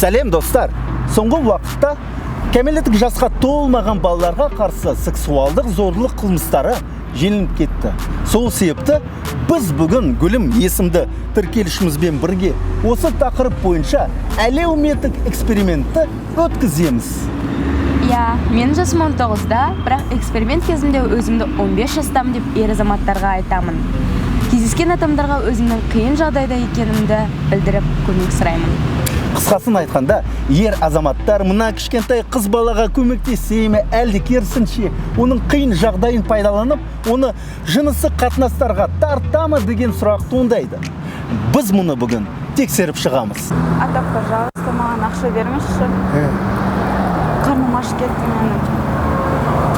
Сәлем достар. Соңғы уақытта кәмелеттік жасқа толмаған балаларға қарсы сексуалдық зорлық қылмыстары желеніп кетті. Сол себепті біз бүгін Гүлім есімді тіркелішімізбен бірге осы тақырып бойынша әлеуметтік экспериментті өткіземіз. Я, мен жасым 19-да, бірақ эксперимент кезінде өзімді 15 жастамын деп ер азаматтарға айтамын. Кездескен адамдарға өзімнің қиын жағдайда екенімді білдіріп көмек сұраймын. Қысқасын айтқанда, ер азаматтар мына кішкентай қыз балаға көмектесе ме, әлде керісінше оның қиын жағдайын пайдаланып, оны жынысы қатынастарға тартамы деген сұрақ туындайды. Біз мұны бүгін тексеріп шығамыз. Ата, пожалуйста, маған ақша беріңізші. Қарным ашып кетті менің.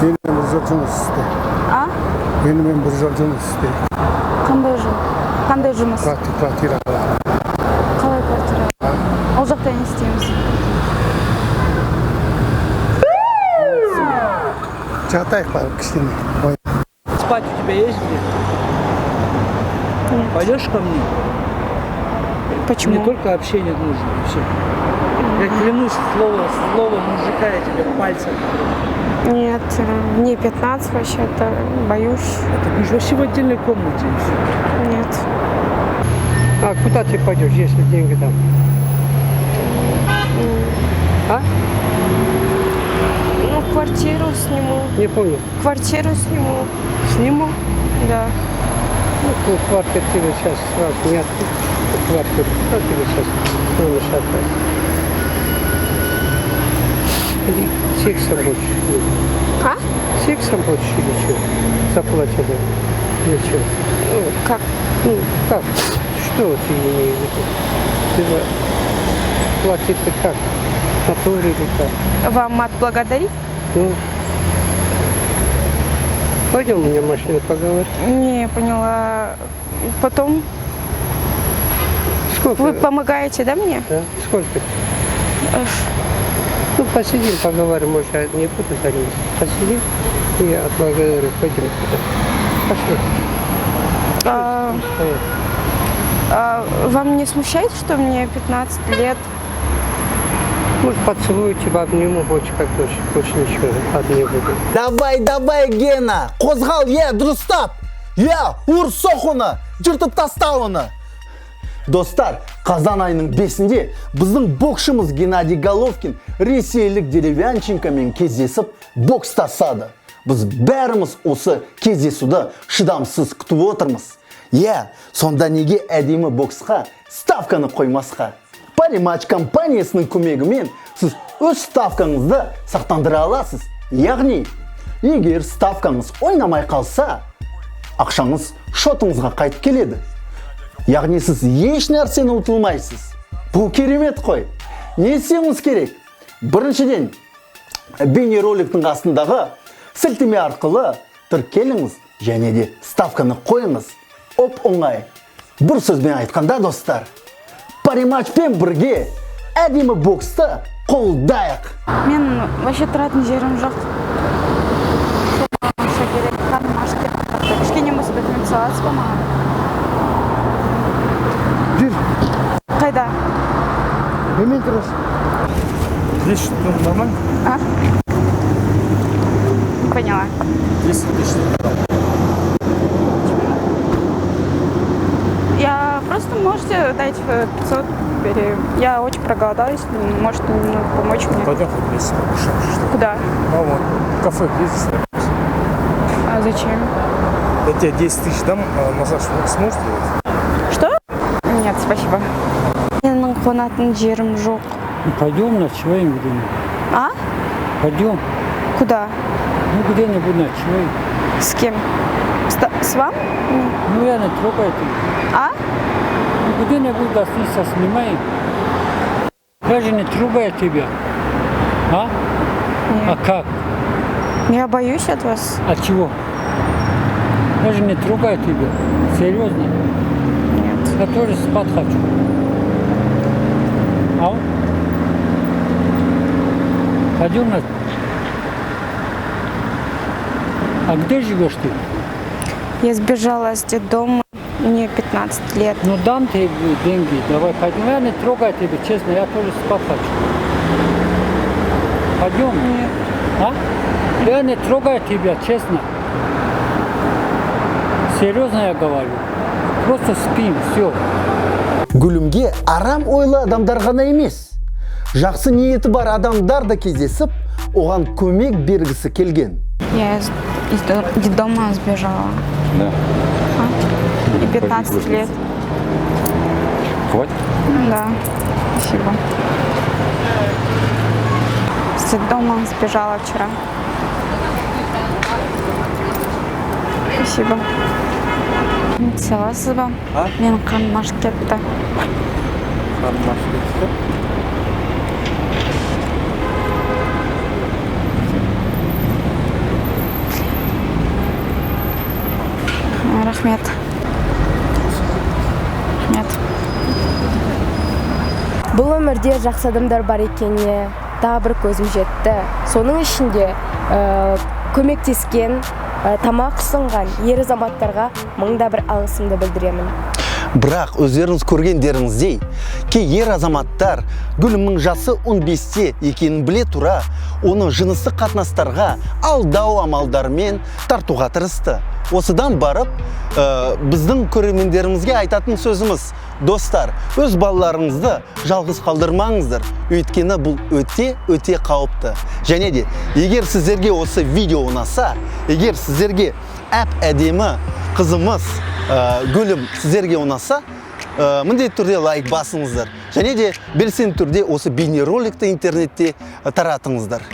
Менімен бір жол жұмыс істе. А? Менімен бір жол жұмыс істе. Қандай жол? Қандай жұмыс? Квартира. Қалай квартира? Ол жақта не істейміз? Жатайық барып кішкене. Спать у тебя есть где? Нет. Пойдешь ко мне? Почему? Мне только общение нужно. Все. Я клянусь, слово мужика я тебе пальцем. Нет, мне 15 вообще-то, боюсь. Ты будешь вообще в отдельной комнате. И все. Нет. А куда ты пойдешь, если деньги там? А? Ну, квартиру сниму. Не понял. Квартиру сниму. Сниму? Да. Ну, квартиру тебе сейчас сразу не открыть. Квартиру. Как тебе сейчас надо шатать? Или сексом больше? А? Сексом больше или что? Заплатили? Или что? Как? Ну, как? Что ты имеешь в виду? Ты платить-то как? Натуре или как? Вам отблагодарить? Ну, пойдем у меня машина поговорить. Не, я поняла. Потом Сколько? вы помогаете, да, мне? Да? Сколько? Ну, посидим, поговорим, может, я не буду заниматься. Посидим, и я отблагодарю. Пойдем туда. Пошли. Вам не смущает, что мне 15 лет? Может, поцелую тебя, обниму, больше как больше ничего, не буду. Давай, Гена, қозғал, дұрыстап. Ұр соқ оны, жыртып таста оны. Достар, қазан айының 5-інде біздің боксшымыз Геннадий Головкин ресейлік деревянченкамен кездесіп бокстасады. Біз бәріміз осы кездесуді шыдамсыз күтіп отырмыз. Сонда неге әдемі боксқа ставканы қоймасқа? Париматч компаниясының көмегімен сіз өз ставкаңызды сақтандыра аласыз. Яғни, егер ставкаңыз ойнамай қалса, ақшаңыз шотыңызға қайтып келеді. Яғни сіз еш нәрсені ұтылмайсыз. Бұл керемет қой. Не істеуіңіз керек? Біріншіден, бейнероликтің астындағы сілтеме арқылы тіркеліңіз және де ставканы қойыңыз. Оп-оңай. Бір сөзбен айтқанда, достар, париматчпен бірге әдемі боксты қолдайық. Мен вообще тұратын жерім жоқ. Ақша керек, қарным ашып кетті. Кішкене болса бетімен саласыз ба маған? Жүр, Қайда? немен тұрасың? 10 тысяч нормально? А? Не поняла. 10 тысяч. Просто можете дать 500, я очень проголодалась, может помочь мне. Пойдем хоть вместе покушаем. Куда? А вот, кафе близко. А зачем? Я тебе 10 тысяч дам, массаж сможешь делать? Что? Нет, спасибо. Менің қонатын жерім жоқ. Пойдем ночеваем где-нибудь. А? Пойдем. Куда? Ну, где-нибудь ночеваем. С кем? С вами? Ну, я не трогаю тебя. А? Ну, где-нибудь гостиница снимаем. Я же не трогаю тебя. А? Нет. А как? Я боюсь от вас. От чего? Я же не трогаю тебя. Серьезно? Нет. Я тоже спать хочу. А? Пойдем на... А где живешь ты? Я сбежала с детдома Мне 15 лет. Ну дам тебе деньги, давай пойдем. Я не трогаю тебя, честно, я тоже спать хочу. Пойдем? Нет. А? Я не трогаю тебя, честно. Серьезно я говорю. Просто спим, все. Гүлімге арам ойлы адамдар ғана емес. Жақсы ниеті бар адамдар да кездесіп, оған көмек бергісі келген. Я из детдома сбежала. Да. И 15 лет. Хватит? Да, спасибо. С детдома сбежала вчера. Спасибо. Сыйласыз ба? А? Менің қарным ашып кетті. Рахмет. Рахмет. Бұл өмірде жақсы адамдар бар екеніне тағы бір көзім жетті. Соның ішінде көмектескен, тамақ ұсынған ер азаматтарға мыңда бір алғысымды білдіремін. Бірақ өздеріңіз көргендеріңіздей, кей ер азаматтар Гүлімнің жасы 15-те екенін біле тұра, оны жыныстық қатынастарға алдау амалдармен тартуға тырысты. Осыдан барып, біздің көрермендерімізге айтатын сөзіміз: достар, өз балаларыңызды жалғыз қалдырмаңыздар, өйткені бұл өте қауіпті. Және де, егер сіздерге осы видео ұнаса, егер сіздерге әп-әдемі қызымыз Гүлім сіздерге ұнаса, міндетті түрде лайк басыңыздар. Және де белсенді түрде осы бейнероликті интернетте таратыңыздар.